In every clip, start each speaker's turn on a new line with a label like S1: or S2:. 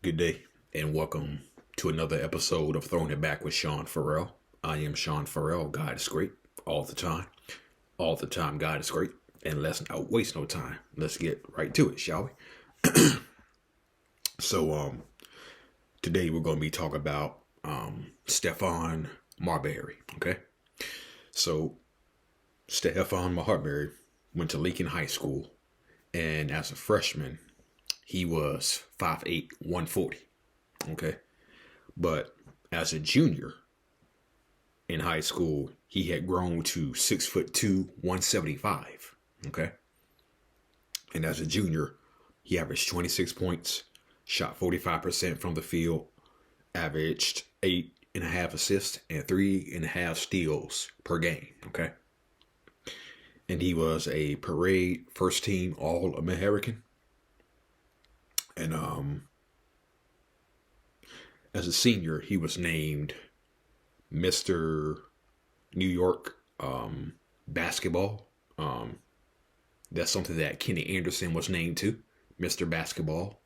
S1: Good day, and welcome to another episode of Throwing It Back with Sean Farrell. I am Sean Farrell. God is great all the time. All the time, God is great. And let's not waste no time. Let's get right to it, shall we? So, today we're going to be talking about Stephon Marbury. Okay, so Stephon Marbury went to Lincoln High School, and as a freshman, he was 5'8", 140. Okay. But as a junior in high school, he had grown to 6'2", 175. Okay. And as a junior, he averaged 26 points, shot 45% from the field, averaged 8.5 assists and 3.5 steals per game. Okay. And he was a parade first team All-American. And as a senior, he was named Mr. New York Basketball. That's something that Kenny Anderson was named to, Mr. Basketball.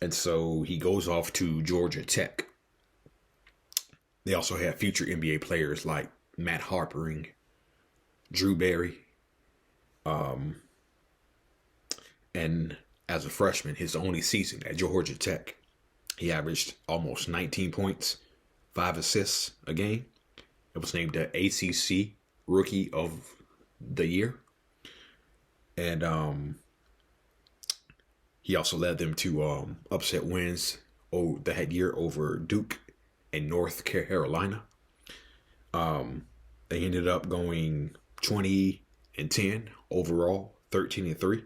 S1: And so he goes off to Georgia Tech. They also have future NBA players like Matt Harpering, Drew Barry, and as a freshman, his only season at Georgia Tech, he averaged almost 19 points, 5 assists a game. It was named the ACC Rookie of the Year. And he also led them to upset wins that year over Duke and North Carolina. They ended up going 20-10 overall, 13-3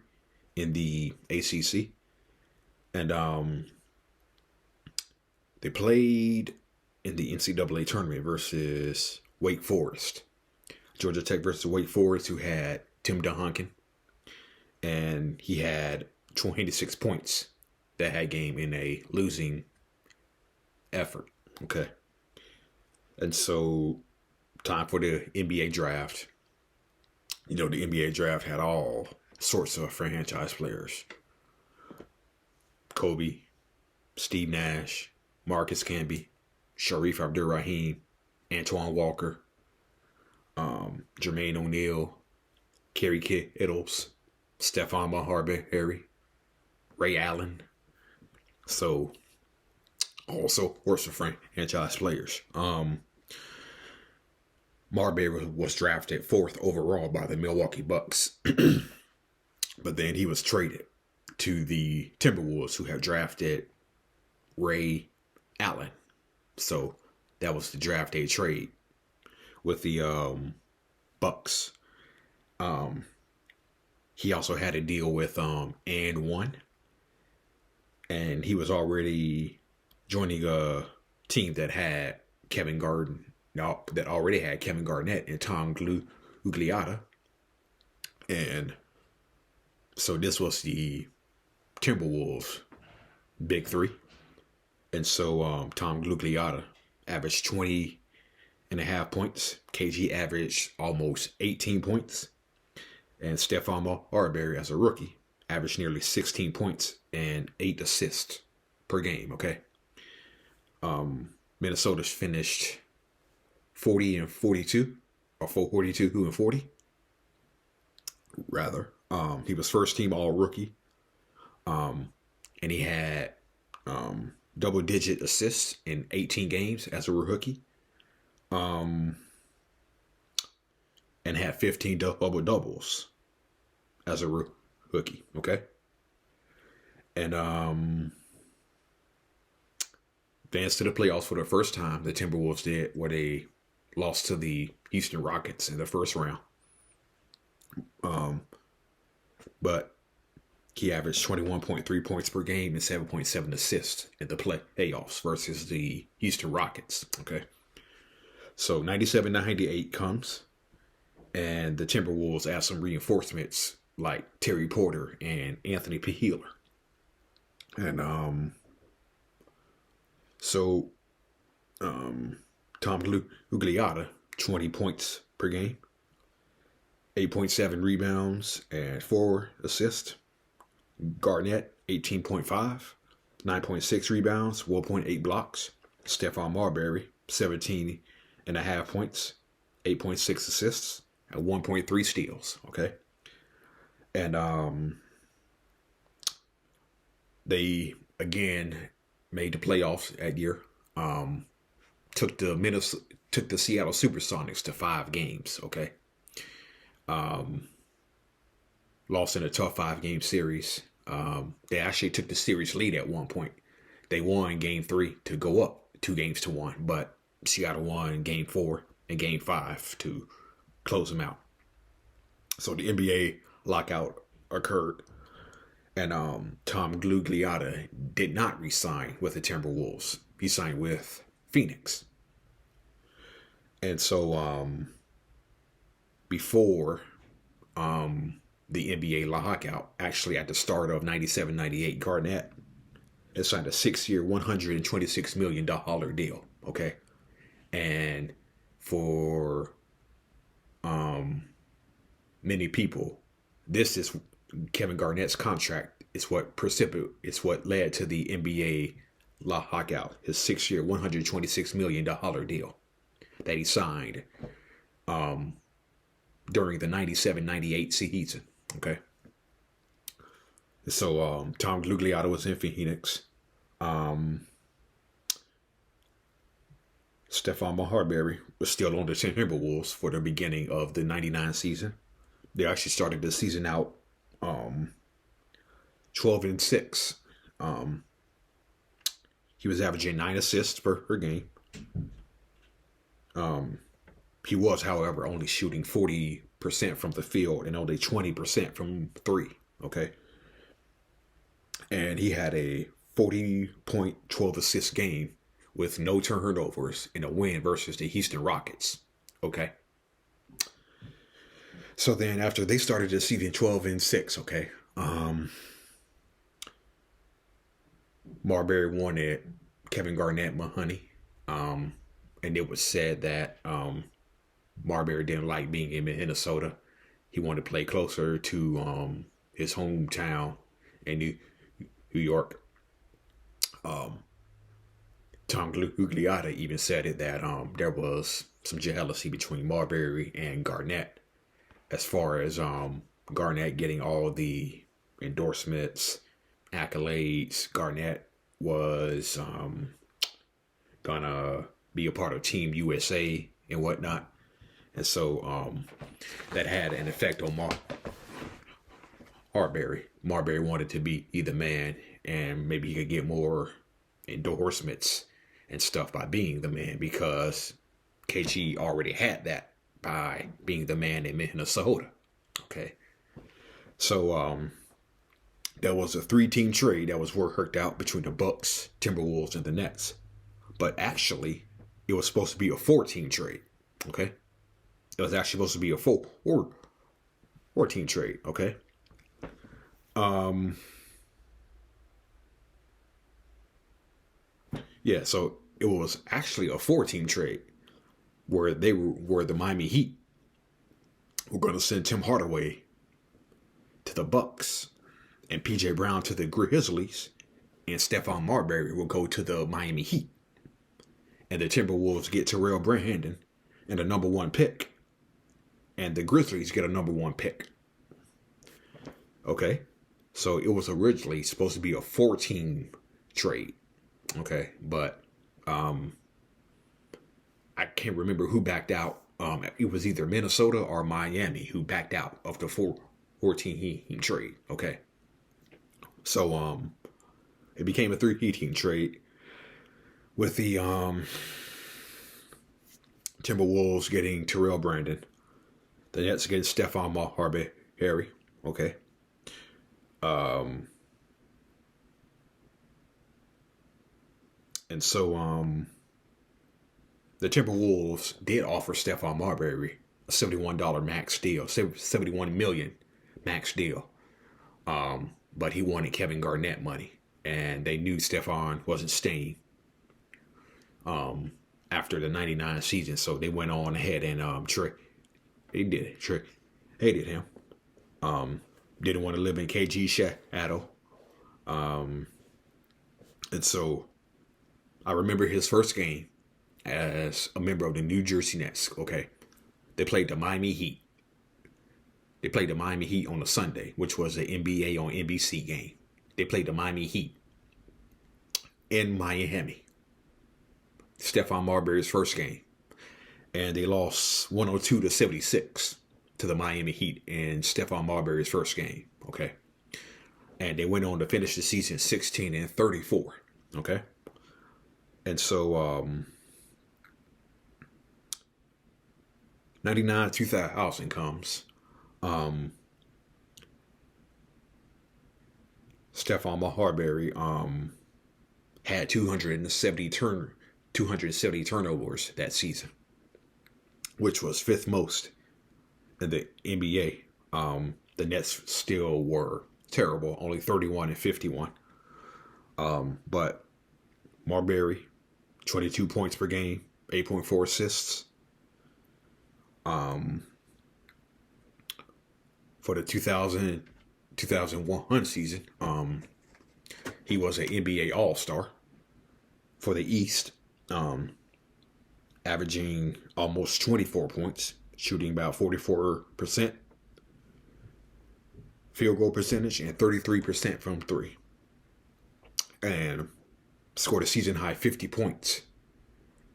S1: in the ACC. And they played in the NCAA tournament versus Wake Forest. Georgia Tech versus Wake Forest, who had Tim Duncan. And he had 26 points that game in a losing effort. Okay. And so, time for the NBA draft. You know, the NBA draft had all sorts of franchise players. Kobe, Steve Nash, Marcus Camby, Sharif Abdul-Rahim, Antoine Walker, Jermaine O'Neal, Kerry Kittles, Stephon Marbury, Ray Allen. So, also sorts of franchise players. Marbury was drafted 4th overall by the Milwaukee Bucks. But then he was traded to the Timberwolves, who have drafted Ray Allen. So that was the draft day trade with the Bucks. He also had a deal with And One. And he was already joining a team that had Kevin Garnett, that already had Kevin Garnett and Tom Gugliotta. And so this was the Timberwolves' big three. And so Tom Gugliotta averaged 20.5 points. KG averaged almost 18 points. And Stephon Marbury, as a rookie, averaged nearly 16 points and 8 assists per game. Okay. Minnesota finished 40-42, or 42-40, rather. He was first team all rookie. And he had double-digit assists in 18 games as a rookie. And had 15 double-doubles as a rookie. Okay. And advanced to the playoffs for the first time. The Timberwolves did, where they lost to the Houston Rockets in the first round. But he averaged 21.3 points per game and 7.7 assists in the playoffs versus the Houston Rockets. Okay. So 97-98 comes, and the Timberwolves add some reinforcements like Terry Porter and Anthony Peeler. And so Tom Gugliotta, 20 points per game, 8.7 rebounds and 4 assists. Garnett, 18.5. 9.6 rebounds, 1.8 blocks. Stephon Marbury, 17.5 points, 8.6 assists, and 1.3 steals. Okay. And they again made the playoffs that year. Took the Seattle Supersonics to 5 games. Okay. Lost in a tough 5-game series. They actually took the series lead at one point. They won game 3 to go up 2-1, but Seattle won game 4 and game 5 to close them out. So the NBA lockout occurred, and Tom Gugliotta did not re-sign with the Timberwolves. He signed with Phoenix. And so before the NBA lockout, actually at the start of 97-98, Garnett had signed a 6-year, $126 million deal. Okay. And for many people, this is Kevin Garnett's contract. It's what led to the NBA lockout. His 6-year, $126 million deal that he signed during the 97-98 season. Okay. So Tom Gugliotta was in Phoenix. Stephon Marbury was still on the Timberwolves for the beginning of the 99 season. They actually started the season out 12-6. He was averaging 9 assists per game. He was, however, only shooting 40% from the field and only 20% from 3. Okay. And he had a 40-point, 12-assist game with no turnovers in a win versus the Houston Rockets. Okay. So then after they started the season 12-6, okay, Marbury wanted Kevin Garnett money. And it was said that Marbury didn't like being in Minnesota. He wanted to play closer to his hometown in New York. Tom Gugliotta even said it that there was some jealousy between Marbury and Garnett as far as Garnett getting all the endorsements, accolades. Garnett was gonna be a part of Team USA and whatnot. And so that had an effect on Marbury. Marbury wanted to be the man, and maybe he could get more endorsements and stuff by being the man, because KG already had that by being the man in Minnesota. Okay. So there was a 3-team trade that was worked out between the Bucks, Timberwolves, and the Nets. But actually, it was supposed to be a 4-team trade. Okay. It was actually supposed to be a 4-team trade. Okay. Yeah, so it was actually a 4-team trade where the Miami Heat were going to send Tim Hardaway to the Bucks and PJ Brown to the Grizzlies, and Stephon Marbury will go to the Miami Heat. And the Timberwolves get Terrell Brandon and a number 1 pick, and the Grizzlies get a number 1 pick. Okay, so it was originally supposed to be a 4-team trade. Okay, but I can't remember who backed out. It was either Minnesota or Miami who backed out of the 4-team trade. Okay, so it became a 3-team trade with the Timberwolves getting Terrell Brandon, the Nets getting Stephon Marbury. Okay. And so the Timberwolves did offer Stephon Marbury a $71 max deal, $71 million max deal. But he wanted Kevin Garnett money, and they knew Stephon wasn't staying after the 99 season, so they went on ahead and traded him. Didn't want to live in KG's shadow. And so I remember his first game as a member of the New Jersey Nets. Okay. They played the Miami Heat. They played the Miami Heat on a Sunday, which was an NBA on NBC game. They played the Miami Heat in Miami. Stephon Marbury's first game. And they lost 102-76 to the Miami Heat in Stephon Marbury's first game. Okay. And they went on to finish the season 16-34. Okay. And so 99 2000 comes. Stephon Marbury had 270 turnovers that season, which was fifth most in the NBA. The Nets still were terrible, only 31-51. But Marbury, 22 points per game, 8.4 assists. For the 2001 season, he was an NBA All-Star for the East, averaging almost 24 points, shooting about 44% field goal percentage and 33% from three, and scored a season high 50 points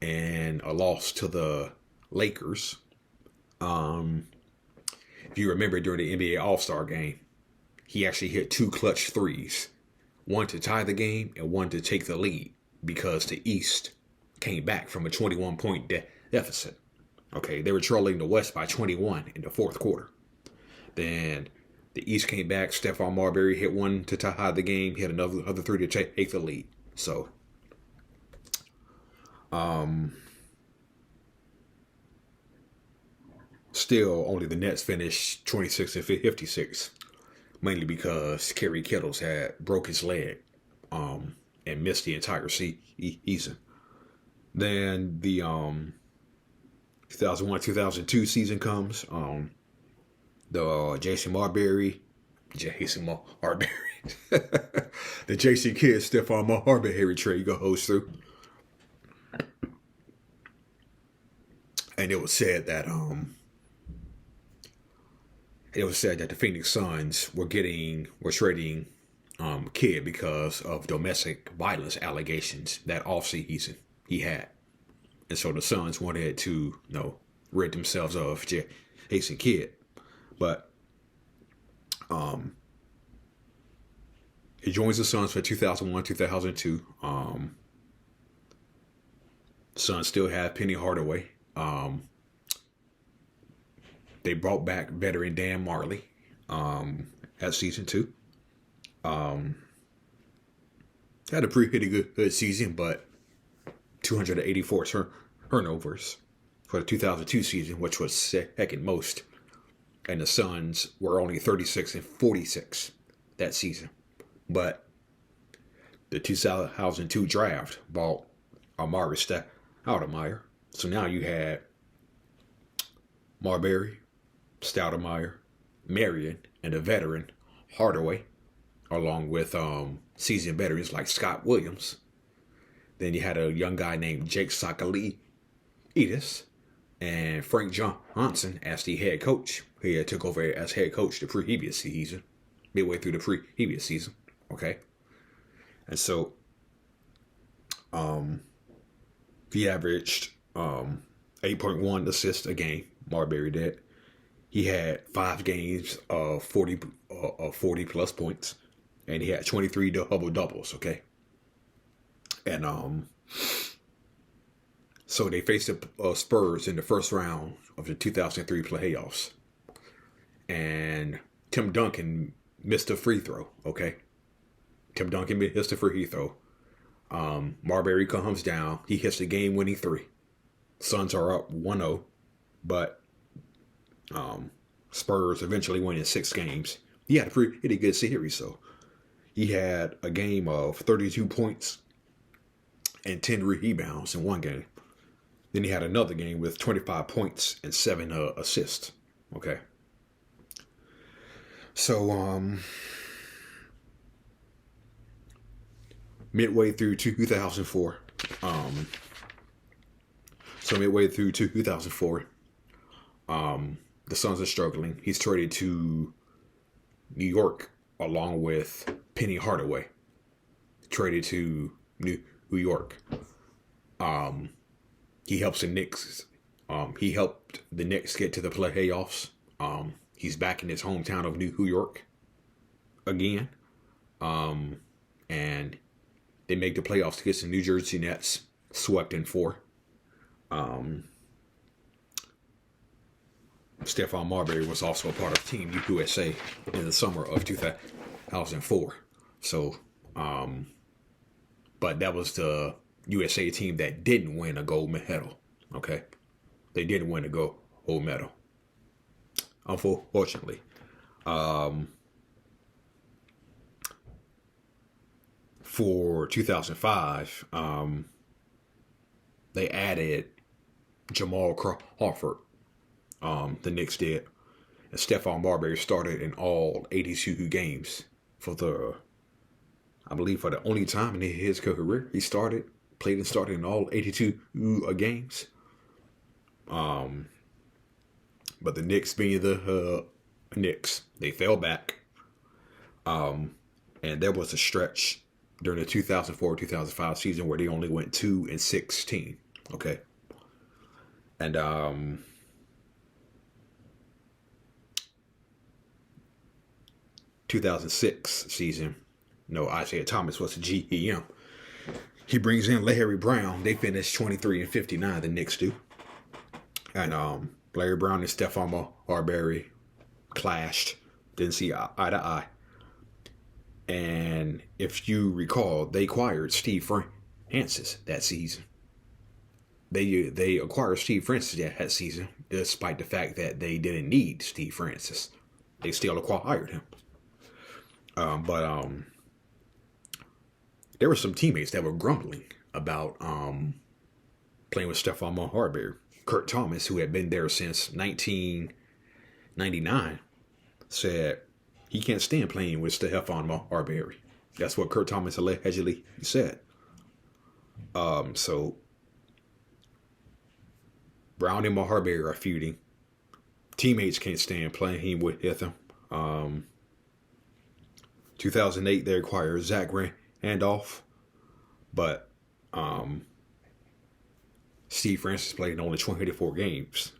S1: and a loss to the Lakers. If you remember, during the NBA All-Star game, he actually hit two clutch threes, one to tie the game and one to take the lead, because the East came back from a 21-point deficit. Okay, they were trailing the West by 21 in the fourth quarter. Then the East came back. Stephon Marbury hit one to tie the game, hit another three to take the lead. So, still only the Nets finished 26-56, mainly because Kerry Kittles had broke his leg, and missed the entire season. Then the 2001-2002 season comes. The Jason Marbury, the Jason Kidd, Stephon Marbury trade goes through, and it was said that the Phoenix Suns were trading Kidd because of domestic violence allegations that offseason he had, and so the Suns wanted to rid themselves of Jason Kidd. But he joins the Suns for 2001-2002. Suns still have Penny Hardaway. They brought back veteran Dan Marley at season 2. Had a pretty good season, but 284 turnovers for the 2002 season, which was second most. And the Suns were only 36-46 that season. But the 2002 draft bought Amari Stoudemire. So now you had Marbury, Stoudemire, Marion, and the veteran Hardaway, along with seasoned veterans like Scott Williams. Then you had a young guy named Jake Sakaliidis and Frank Johnson as the head coach. He had took over as head coach the previous season, midway through the previous season. Okay. And so he averaged 8.1 assists a game. Marbury did. He had 5 games of 40 plus points, and he had 23 double doubles. Okay. And so they faced the Spurs in the first round of the 2003 playoffs. And Tim Duncan missed a free throw, okay? Tim Duncan missed a free throw. Marbury comes down. He hits the game-winning 3. Suns are up 1-0, but Spurs eventually win in 6 games. He had a pretty good series, so he had a game of 32 points and 10 rebounds in one game. Then he had another game with 25 points and 7 assists, okay? So, midway through 2004. So midway through 2004, the Suns are struggling. He's traded to New York along with Penny Hardaway. Traded to New York. He helps the Knicks. He helped the Knicks get to the playoffs. He's back in his hometown of New York again. And they make the playoffs against the New Jersey Nets, swept in 4. Stephon Marbury was also a part of Team USA in the summer of 2004. So, but that was the USA team that didn't win a gold medal. Okay, they didn't win a gold medal, unfortunately. For 2005, they added Jamal Crawford. The Knicks did. And Stephon Marbury started in all 82 games for the only time in his career. He played and started in all 82 games. But the Knicks, being the Knicks, they fell back. And there was a stretch during the 2004-2005 season where they only went 2-16. Okay. And 2006 season, Isaiah Thomas was the GM. He brings in Larry Brown. They finished 23-59. The Knicks do. And Larry Brown and Stephon Marbury clashed. Didn't see eye to eye. And if you recall, they acquired Steve Francis that season. They acquired Steve Francis that season, despite the fact that they didn't need Steve Francis. They still acquired him. But there were some teammates that were grumbling about playing with Stephon Marbury. Kurt Thomas, who had been there since 1999, said he can't stand playing with Stephon Marbury. That's what Kurt Thomas allegedly said. So Brown and Marbury are feuding. Teammates can't stand playing with him. 2008, they acquired Zach Randolph, but Steve Francis played in only 24 games.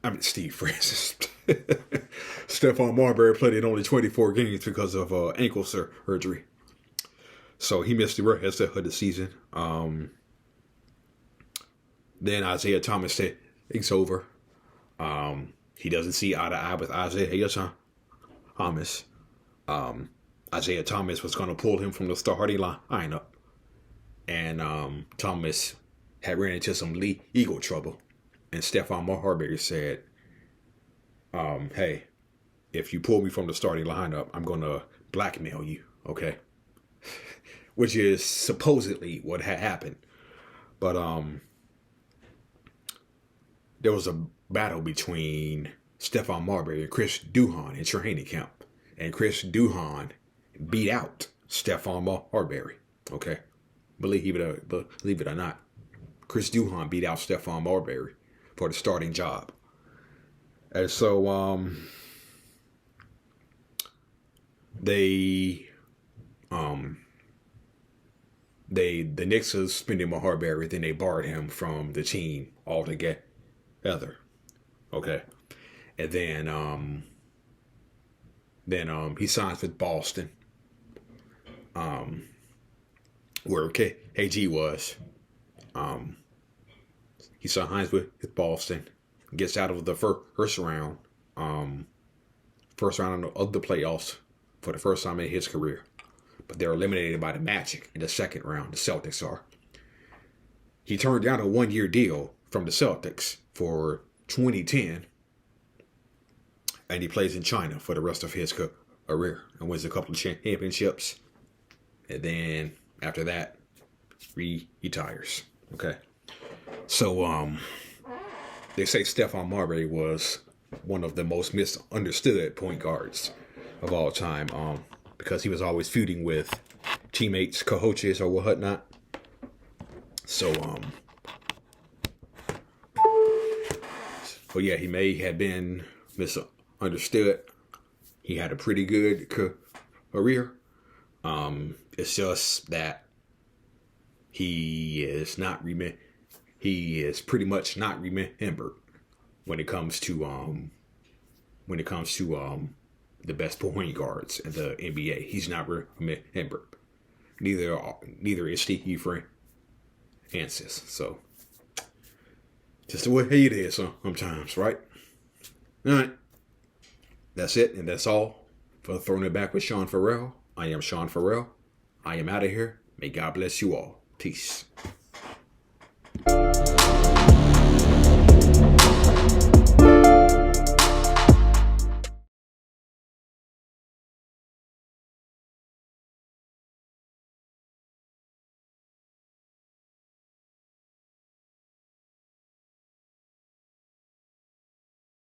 S1: Stephon Marbury played in only 24 games because of ankle surgery. So he missed the rest of the season. Then Isaiah Thomas said it's over. He doesn't see eye to eye with Isaiah Thomas. Isaiah Thomas was going to pull him from the starting lineup. And Thomas had ran into some legal trouble. And Stephon Marbury said, hey, if you pull me from the starting lineup, I'm going to blackmail you, okay? Which is supposedly what had happened. But there was a battle between Stephon Marbury and Chris Duhon in training camp. And Chris Duhon beat out Stephon Marbury, okay? Believe it or not. Chris Duhon beat out Stephon Marbury for the starting job. And so the Knicks suspended Marbury, then they barred him from the team altogether. Okay. And then he signs with Boston. Where KG was. He signs with Boston, gets out of the first round of the playoffs for the first time in his career. But they're eliminated by the Magic in the second round. The Celtics are. He turned down a 1-year deal from the Celtics for 2010, and he plays in China for the rest of his career and wins a couple of championships. And then after that, retires. Okay. So they say Stephon Marbury was one of the most misunderstood point guards of all time, because he was always feuding with teammates, coaches, or whatnot. So but yeah, he may have been misunderstood. He had a pretty good career. It's just that he is pretty much not remembered when it comes to the best point guards in the NBA. He's not remembered. Neither is Steve Francis. So just the way it is sometimes, right? All right. That's it, and that's all for Throwing It Back with Sean Farrell. I am Sean Farrell. I am out of here. May God bless you all. Peace.